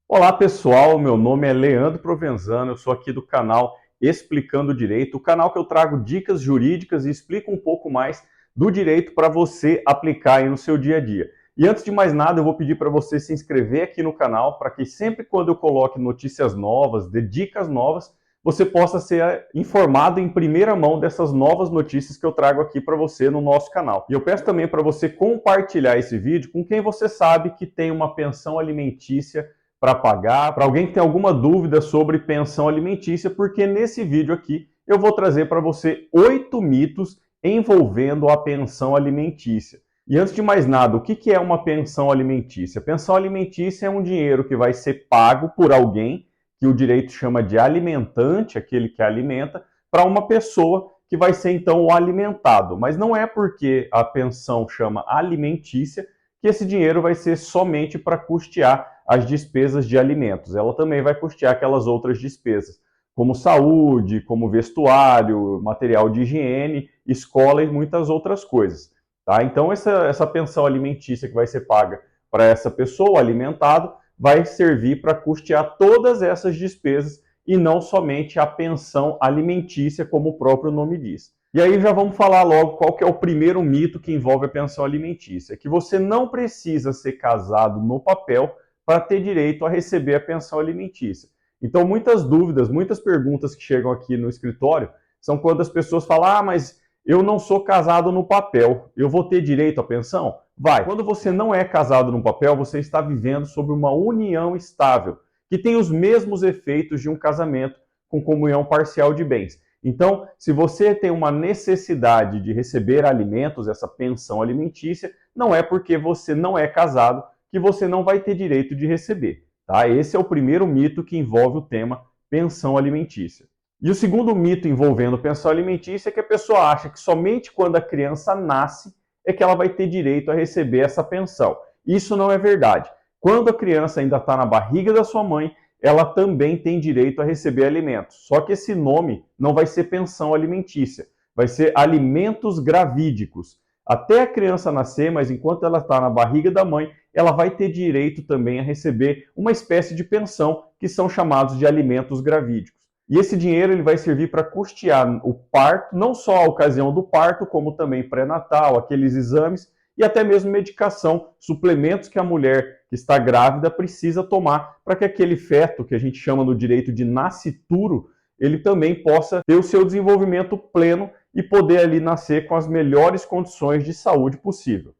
Olá pessoal, meu nome é Leandro Provenzano, eu sou aqui do canal Explicando Direito, o canal que eu trago dicas jurídicas e explico um pouco mais do direito para você aplicar aí no seu dia a dia. E antes de mais nada, eu vou pedir para você se inscrever aqui no canal, para que sempre quando eu coloque notícias novas, de dicas novas, você possa ser informado em primeira mão dessas novas notícias que eu trago aqui para você no nosso canal. E eu peço também para você compartilhar esse vídeo com quem você sabe que tem uma pensão alimentícia para pagar, para alguém que tem alguma dúvida sobre pensão alimentícia, porque nesse vídeo aqui eu vou trazer para você 8 mitos envolvendo a pensão alimentícia. E antes de mais nada, o que é uma pensão alimentícia? Pensão alimentícia é um dinheiro que vai ser pago por alguém, que o direito chama de alimentante, aquele que alimenta, para uma pessoa que vai ser então o alimentado. Mas não é porque a pensão chama alimentícia que esse dinheiro vai ser somente para custear as despesas de alimentos. Ela também vai custear aquelas outras despesas, como saúde, como vestuário, material de higiene, escola e muitas outras coisas. Tá? Então, essa pensão alimentícia que vai ser paga para essa pessoa, alimentado, vai servir para custear todas essas despesas e não somente a pensão alimentícia, como o próprio nome diz. E aí já vamos falar logo qual que é o primeiro mito que envolve a pensão alimentícia, que você não precisa ser casado no papel para ter direito a receber a pensão alimentícia. Então, muitas dúvidas, muitas perguntas que chegam aqui no escritório são quando as pessoas falam: mas eu não sou casado no papel, eu vou ter direito à pensão? Vai. Quando você não é casado no papel, você está vivendo sobre uma união estável, que tem os mesmos efeitos de um casamento com comunhão parcial de bens. Então, se você tem uma necessidade de receber alimentos, essa pensão alimentícia, não é porque você não é casado que você não vai ter direito de receber. Tá? Esse é o primeiro mito que envolve o tema pensão alimentícia. E o segundo mito envolvendo pensão alimentícia é que a pessoa acha que somente quando a criança nasce é que ela vai ter direito a receber essa pensão. Isso não é verdade. Quando a criança ainda está na barriga da sua mãe, ela também tem direito a receber alimentos. Só que esse nome não vai ser pensão alimentícia, vai ser alimentos gravídicos. Até a criança nascer, mas enquanto ela está na barriga da mãe, ela vai ter direito também a receber uma espécie de pensão, que são chamados de alimentos gravídicos. E esse dinheiro ele vai servir para custear o parto, não só a ocasião do parto, como também pré-natal, aqueles exames e até mesmo medicação, suplementos que a mulher que está grávida precisa tomar para que aquele feto, que a gente chama no direito de nascituro, ele também possa ter o seu desenvolvimento pleno e poder ali nascer com as melhores condições de saúde possível.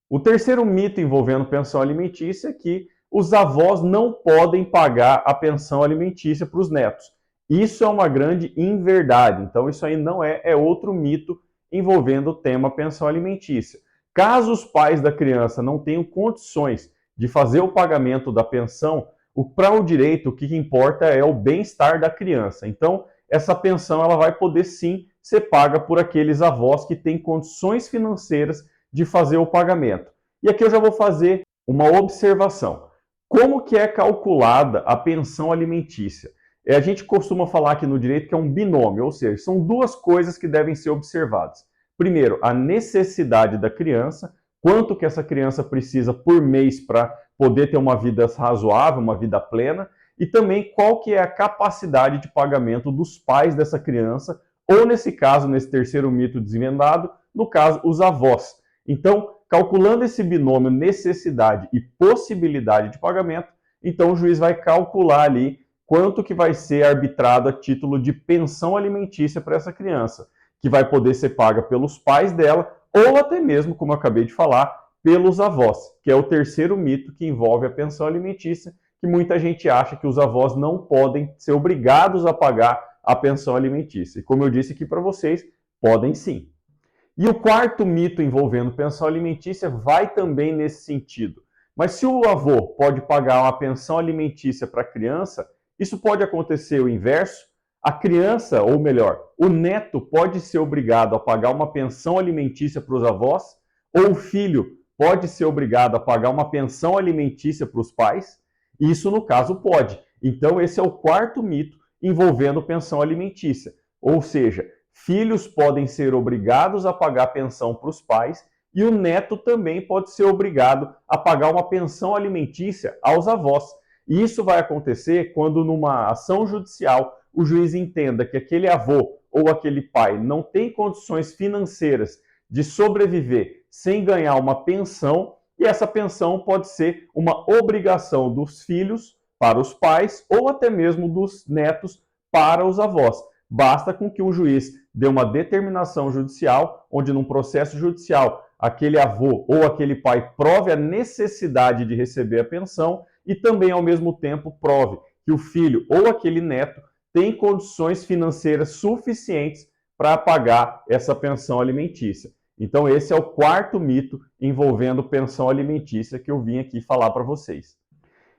O terceiro mito envolvendo pensão alimentícia é que os avós não podem pagar a pensão alimentícia para os netos. Isso é uma grande inverdade. Então, isso aí não é outro mito envolvendo o tema pensão alimentícia. Caso os pais da criança não tenham condições de fazer o pagamento da pensão, para o direito o que importa é o bem-estar da criança. Então, essa pensão ela vai poder sim ser paga por aqueles avós que têm condições financeiras de fazer o pagamento. E aqui eu já vou fazer uma observação. Como que é calculada a pensão alimentícia? A gente costuma falar aqui no direito que é um binômio, ou seja, são duas coisas que devem ser observadas. Primeiro, a necessidade da criança, quanto que essa criança precisa por mês para poder ter uma vida razoável, uma vida plena, e também qual que é a capacidade de pagamento dos pais dessa criança, ou nesse caso, nesse terceiro mito desvendado, no caso, os avós. Então, calculando esse binômio necessidade e possibilidade de pagamento, então o juiz vai calcular ali quanto que vai ser arbitrado a título de pensão alimentícia para essa criança, que vai poder ser paga pelos pais dela ou até mesmo, como eu acabei de falar, pelos avós, que é o terceiro mito que envolve a pensão alimentícia, que muita gente acha que os avós não podem ser obrigados a pagar a pensão alimentícia. E como eu disse aqui para vocês, podem sim. E o quarto mito envolvendo pensão alimentícia vai também nesse sentido. Mas se o avô pode pagar uma pensão alimentícia para a criança, isso pode acontecer o inverso. A criança, ou melhor, o neto pode ser obrigado a pagar uma pensão alimentícia para os avós, ou o filho pode ser obrigado a pagar uma pensão alimentícia para os pais. Isso, no caso, pode. Então, esse é o quarto mito envolvendo pensão alimentícia. Ou seja, filhos podem ser obrigados a pagar pensão para os pais e o neto também pode ser obrigado a pagar uma pensão alimentícia aos avós. E isso vai acontecer quando, numa ação judicial, o juiz entenda que aquele avô ou aquele pai não tem condições financeiras de sobreviver sem ganhar uma pensão, e essa pensão pode ser uma obrigação dos filhos para os pais ou até mesmo dos netos para os avós. Basta com que um juiz dê uma determinação judicial, onde num processo judicial aquele avô ou aquele pai prove a necessidade de receber a pensão e também, ao mesmo tempo, prove que o filho ou aquele neto tem condições financeiras suficientes para pagar essa pensão alimentícia. Então, esse é o quarto mito envolvendo pensão alimentícia que eu vim aqui falar para vocês.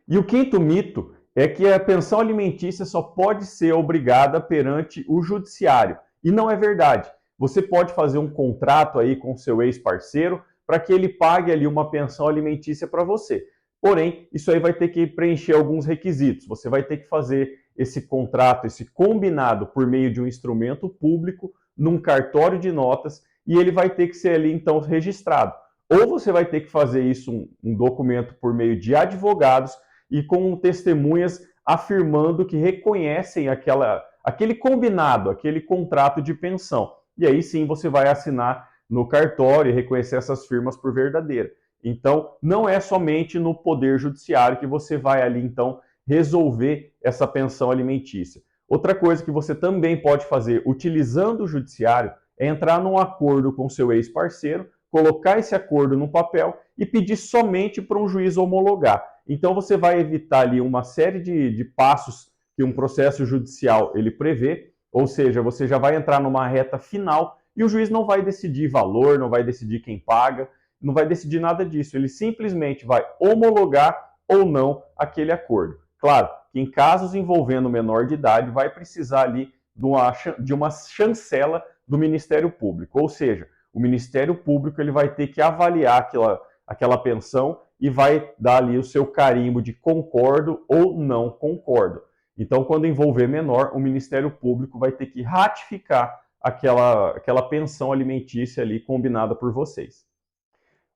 E o quinto mito é que a pensão alimentícia só pode ser obrigada perante o judiciário. E não é verdade. Você pode fazer um contrato aí com seu ex-parceiro para que ele pague ali uma pensão alimentícia para você. Porém, isso aí vai ter que preencher alguns requisitos. Você vai ter que fazer esse contrato, esse combinado por meio de um instrumento público, num cartório de notas, e ele vai ter que ser ali então registrado. Ou você vai ter que fazer isso, um documento por meio de advogados e com testemunhas afirmando que reconhecem aquele combinado, aquele contrato de pensão. E aí sim você vai assinar no cartório e reconhecer essas firmas por verdadeira. Então, não é somente no Poder Judiciário que você vai ali, então, resolver essa pensão alimentícia. Outra coisa que você também pode fazer utilizando o Judiciário é entrar num acordo com seu ex-parceiro, colocar esse acordo no papel e pedir somente para um juiz homologar. Então, você vai evitar ali uma série de passos que um processo judicial ele prevê, ou seja, você já vai entrar numa reta final e o juiz não vai decidir valor, não vai decidir quem paga, não vai decidir nada disso. Ele simplesmente vai homologar ou não aquele acordo. Claro que em casos envolvendo menor de idade, vai precisar ali de uma chancela do Ministério Público. Ou seja, o Ministério Público ele vai ter que avaliar aquela pensão e vai dar ali o seu carimbo de concordo ou não concordo. Então, quando envolver menor, o Ministério Público vai ter que ratificar aquela pensão alimentícia ali combinada por vocês.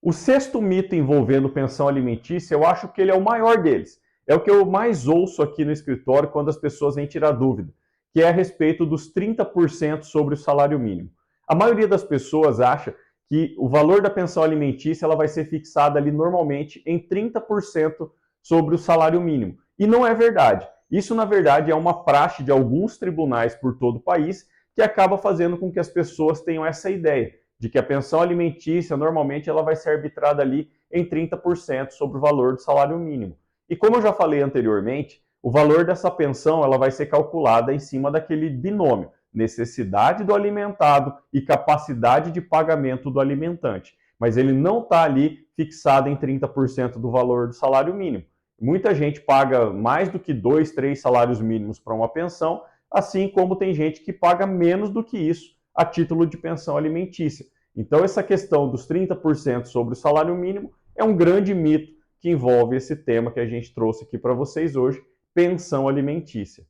O sexto mito envolvendo pensão alimentícia, eu acho que ele é o maior deles. É o que eu mais ouço aqui no escritório quando as pessoas vêm tirar dúvida, que é a respeito dos 30% sobre o salário mínimo. A maioria das pessoas acha que o valor da pensão alimentícia ela vai ser fixada ali normalmente em 30% sobre o salário mínimo. E não é verdade. Isso, na verdade, é uma praxe de alguns tribunais por todo o país que acaba fazendo com que as pessoas tenham essa ideia de que a pensão alimentícia, normalmente, ela vai ser arbitrada ali em 30% sobre o valor do salário mínimo. E como eu já falei anteriormente, o valor dessa pensão ela vai ser calculada em cima daquele binômio, necessidade do alimentado e capacidade de pagamento do alimentante. Mas ele não está ali fixado em 30% do valor do salário mínimo. Muita gente paga mais do que 2, 3 salários mínimos para uma pensão, assim como tem gente que paga menos do que isso a título de pensão alimentícia. Então, essa questão dos 30% sobre o salário mínimo é um grande mito que envolve esse tema que a gente trouxe aqui para vocês hoje, pensão alimentícia.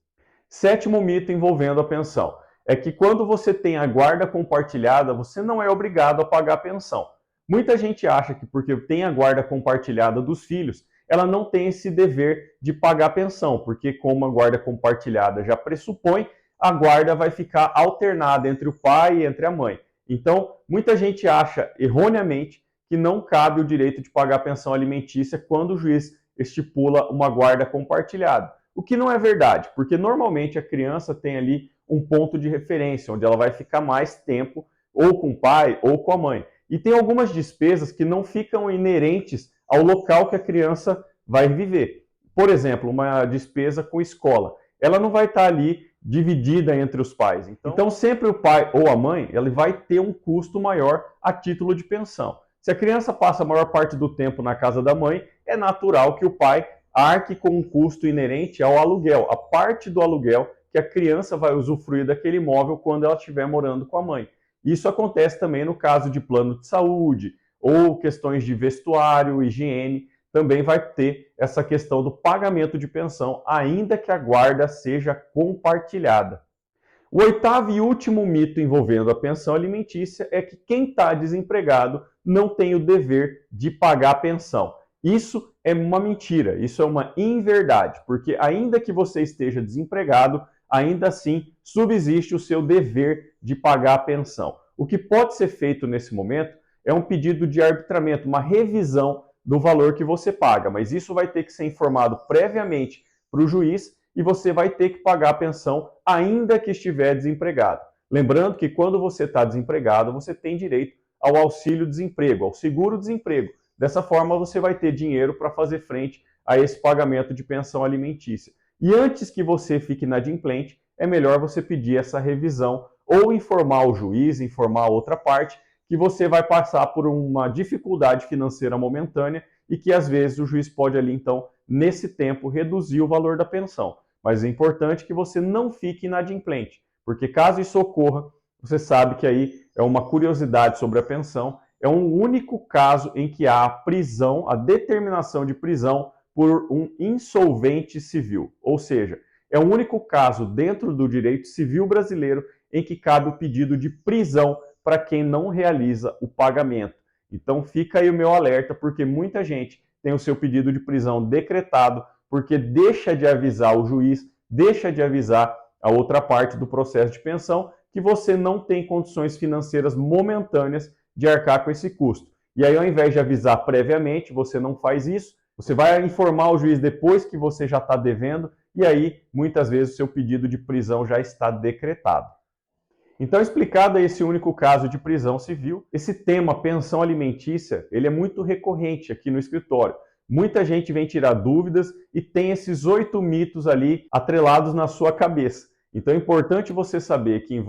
Sétimo mito envolvendo a pensão é que quando você tem a guarda compartilhada, você não é obrigado a pagar a pensão. Muita gente acha que porque tem a guarda compartilhada dos filhos, ela não tem esse dever de pagar a pensão, porque como a guarda compartilhada já pressupõe, a guarda vai ficar alternada entre o pai e entre a mãe. Então, muita gente acha erroneamente que não cabe o direito de pagar a pensão alimentícia quando o juiz estipula uma guarda compartilhada. O que não é verdade, porque normalmente a criança tem ali um ponto de referência, onde ela vai ficar mais tempo ou com o pai ou com a mãe. E tem algumas despesas que não ficam inerentes ao local que a criança vai viver. Por exemplo, uma despesa com escola. Ela não vai estar ali dividida entre os pais. Então sempre o pai ou a mãe ele vai ter um custo maior a título de pensão. Se a criança passa a maior parte do tempo na casa da mãe, é natural que o pai arque com um custo inerente ao aluguel, a parte do aluguel que a criança vai usufruir daquele imóvel quando ela estiver morando com a mãe. Isso acontece também no caso de plano de saúde ou questões de vestuário, higiene, também vai ter essa questão do pagamento de pensão, ainda que a guarda seja compartilhada. O oitavo e último mito envolvendo a pensão alimentícia é que quem está desempregado não tem o dever de pagar a pensão. Isso é uma mentira, isso é uma inverdade, porque ainda que você esteja desempregado, ainda assim subsiste o seu dever de pagar a pensão. O que pode ser feito nesse momento é um pedido de arbitramento, uma revisão do valor que você paga, mas isso vai ter que ser informado previamente para o juiz e você vai ter que pagar a pensão ainda que estiver desempregado. Lembrando que quando você está desempregado, você tem direito ao auxílio-desemprego, ao seguro-desemprego. Dessa forma, você vai ter dinheiro para fazer frente a esse pagamento de pensão alimentícia. E antes que você fique inadimplente, é melhor você pedir essa revisão ou informar o juiz, informar a outra parte, que você vai passar por uma dificuldade financeira momentânea e que às vezes o juiz pode ali então, nesse tempo, reduzir o valor da pensão. Mas é importante que você não fique inadimplente, porque caso isso ocorra, você sabe que aí é uma curiosidade sobre a pensão, é um único caso em que há a prisão, a determinação de prisão por um insolvente civil. Ou seja, é o único caso dentro do direito civil brasileiro em que cabe o pedido de prisão para quem não realiza o pagamento. Então fica aí o meu alerta, porque muita gente tem o seu pedido de prisão decretado porque deixa de avisar o juiz, deixa de avisar a outra parte do processo de pensão que você não tem condições financeiras momentâneas de arcar com esse custo. E aí, ao invés de avisar previamente, você não faz isso, você vai informar o juiz depois que você já está devendo, e aí, muitas vezes, o seu pedido de prisão já está decretado. Então, explicado esse único caso de prisão civil, esse tema pensão alimentícia, ele é muito recorrente aqui no escritório. Muita gente vem tirar dúvidas e tem esses 8 mitos ali atrelados na sua cabeça. Então é importante você saber que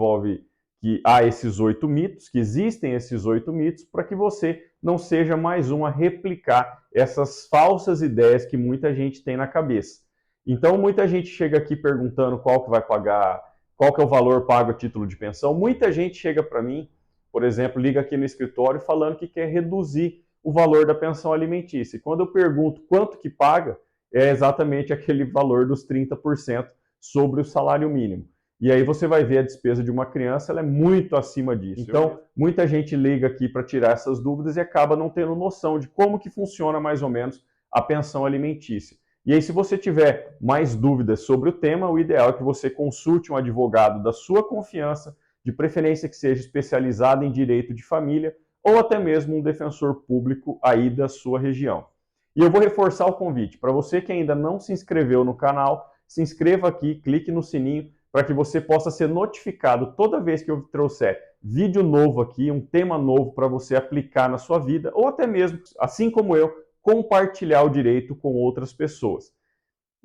há esses 8 mitos, que existem esses 8 mitos, para que você não seja mais um a replicar essas falsas ideias que muita gente tem na cabeça. Então muita gente chega aqui perguntando qual que vai pagar, qual que é o valor pago a título de pensão. Muita gente chega para mim, por exemplo, liga aqui no escritório falando que quer reduzir o valor da pensão alimentícia. E quando eu pergunto quanto que paga, é exatamente aquele valor dos 30% sobre o salário mínimo. E aí você vai ver a despesa de uma criança, ela é muito acima disso. Então, muita gente liga aqui para tirar essas dúvidas e acaba não tendo noção de como que funciona mais ou menos a pensão alimentícia. E aí, se você tiver mais dúvidas sobre o tema, o ideal é que você consulte um advogado da sua confiança, de preferência que seja especializado em direito de família, ou até mesmo um defensor público aí da sua região. E eu vou reforçar o convite. Para você que ainda não se inscreveu no canal, se inscreva aqui, clique no sininho para que você possa ser notificado toda vez que eu trouxer vídeo novo aqui, um tema novo para você aplicar na sua vida, ou até mesmo, assim como eu, compartilhar o direito com outras pessoas.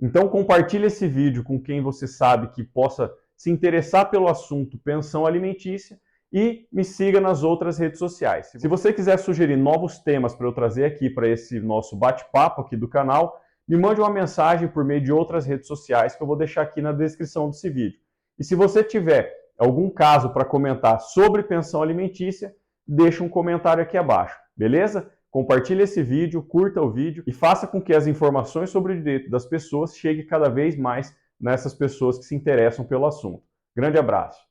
Então compartilhe esse vídeo com quem você sabe que possa se interessar pelo assunto pensão alimentícia e me siga nas outras redes sociais. Se você quiser sugerir novos temas para eu trazer aqui para esse nosso bate-papo aqui do canal, me mande uma mensagem por meio de outras redes sociais que eu vou deixar aqui na descrição desse vídeo. E se você tiver algum caso para comentar sobre pensão alimentícia, deixa um comentário aqui abaixo, beleza? Compartilhe esse vídeo, curta o vídeo e faça com que as informações sobre o direito das pessoas cheguem cada vez mais nessas pessoas que se interessam pelo assunto. Grande abraço!